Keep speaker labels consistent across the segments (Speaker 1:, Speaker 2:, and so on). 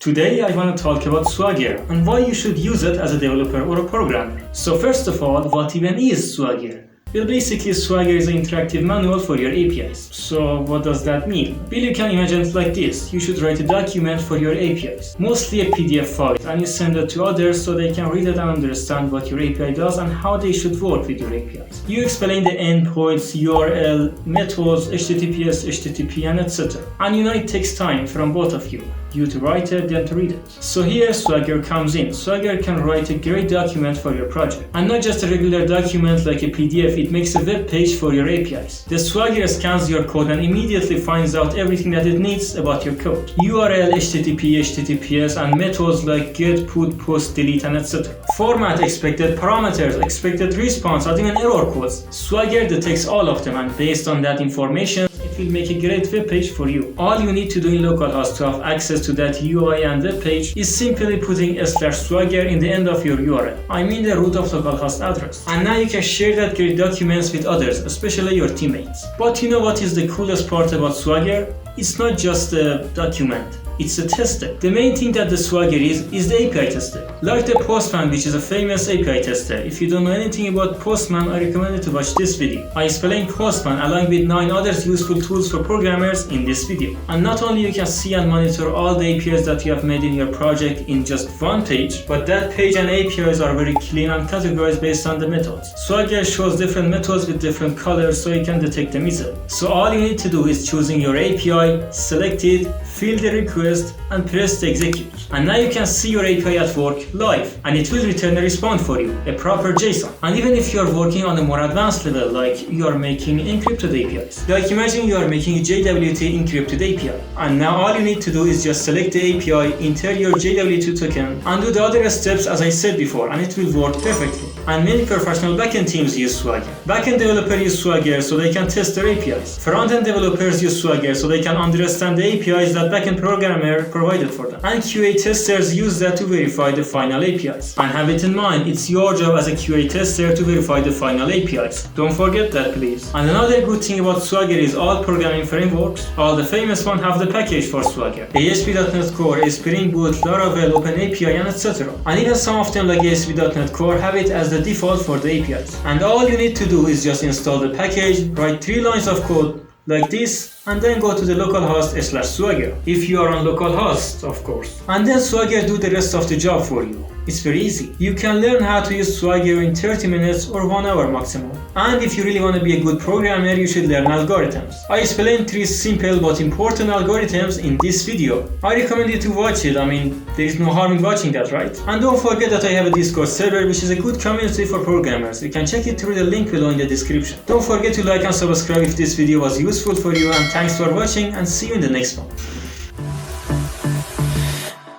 Speaker 1: Today I want to talk about Swagger and why you should use it as a developer or a programmer. So first of all, what even is Swagger? Well, basically Swagger is an interactive manual for your APIs. So what does that mean? Well, you can imagine it like this. You should write a document for your APIs, mostly a PDF file, and you send it to others so they can read it and understand what your API does and how they should work with your APIs. You explain the endpoints, URL, methods, HTTPS, HTTP, and etc. And you know it takes time from both of you to write it, then to read it. So here Swagger comes in. Swagger can write a great document for your project. And not just a regular document like a PDF, it makes a web page for your APIs. The Swagger scans your code and immediately finds out everything that it needs about your code. URL, HTTP, HTTPS, and methods like get, put, post, delete, and etc. Format, expected parameters, expected response, and even error codes. Swagger detects all of them, and based on that information, it will make a great web page for you. All you need to do in localhost to have access to that UI and web page is simply putting /swagger in the end of your URL. I mean the root of localhost address. And now you can share that great documents with others, especially your teammates. But you know what is the coolest part about Swagger? It's not just a document. It's a tester. The main thing that the Swagger is the API tester. Like the Postman, which is a famous API tester. If you don't know anything about Postman, I recommend you to watch this video. I explain Postman along with 9 other useful tools for programmers in this video. And not only you can see and monitor all the APIs that you have made in your project in just one page, but that page and APIs are very clean and categorized based on the methods. Swagger shows different methods with different colors so you can detect them easily. So all you need to do is choosing your API, select it, fill the request, and press the execute. And now you can see your API at work live, and it will return a response for you, a proper JSON. And even if you are working on a more advanced level, like you are making encrypted APIs, like imagine you are making a JWT encrypted API, and now all you need to do is just select the API, enter your JWT token, and do the other steps as I said before, and it will work perfectly. And many professional backend teams use Swagger. Backend developers use Swagger so they can test their APIs. Front-end developers use Swagger so they can understand the APIs that backend programmer provided for them. And QA testers use that to verify the final APIs. And have it in mind, it's your job as a QA tester to verify the final APIs. Don't forget that, please. And another good thing about Swagger is all programming frameworks, all the famous ones have the package for Swagger. ASP.NET Core, Spring Boot, Laravel, OpenAPI, and etc. And even some of them like ASP.NET Core have it as the default for the APIs. And all you need to do is just install the package, write 3 lines of code like this, and then go to the localhost /swagger. If you are on localhost, of course. And then Swagger do the rest of the job for you. It's very easy. You can learn how to use Swagger in 30 minutes or 1 hour maximum. And if you really want to be a good programmer, you should learn algorithms. I explained 3 simple but important algorithms in this video. I recommend you to watch it. I mean, there is no harm in watching that, right? And don't forget that I have a Discord server which is a good community for programmers. You can check it through the link below in the description. Don't forget to like and subscribe if this video was useful for you, and thanks for watching, and see you in the next one.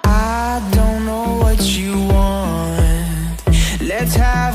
Speaker 2: I don't know what you want. Let's have